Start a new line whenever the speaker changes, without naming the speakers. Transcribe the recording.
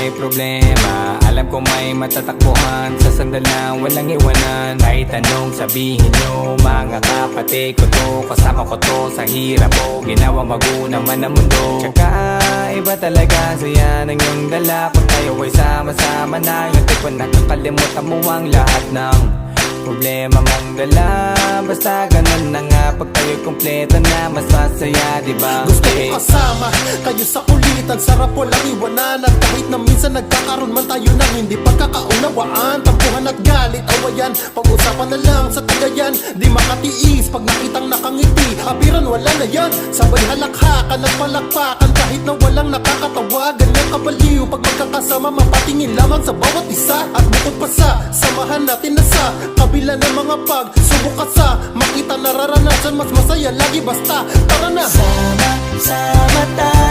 may problema, alam ko may matatakbuhan sa sandal na walang iwanan. Kahit anong sabihin nyo, mga kapatid ko to, kasama ko to sa hirap ko, ginawa maguna man ang mundo. Tsaka iba talaga saya ng iyong dala, kung tayo ay sama-sama na. Yung tipo nakakalimutan mo ang lahat ng problema mong dala. Basta ganun na nga, pag tayo kompleto na, mas masaya, diba?
Gusto ko kasama kayo sa kulitan, sarap walang iwanan. At kahit na minsan nagkakaroon man tayo ng hindi pagkakaunawaan, tampuhan at galit, awayan, pag-usapan na lang sa tagayan. Di makatiis pag nakitang nakangiti, apiran wala na yan. Sabay halakhakan at palakpakan kahit na walang nakakatawa. Ganyan kabaliw pag magkakasama, mapatingin lamang sa bawat isa. At bukod pa sa samahan natin na sa kabila ng mga pagsubok at sa makita nararanasan, mas masaya lagi basta tara na.
Sama-sama tayo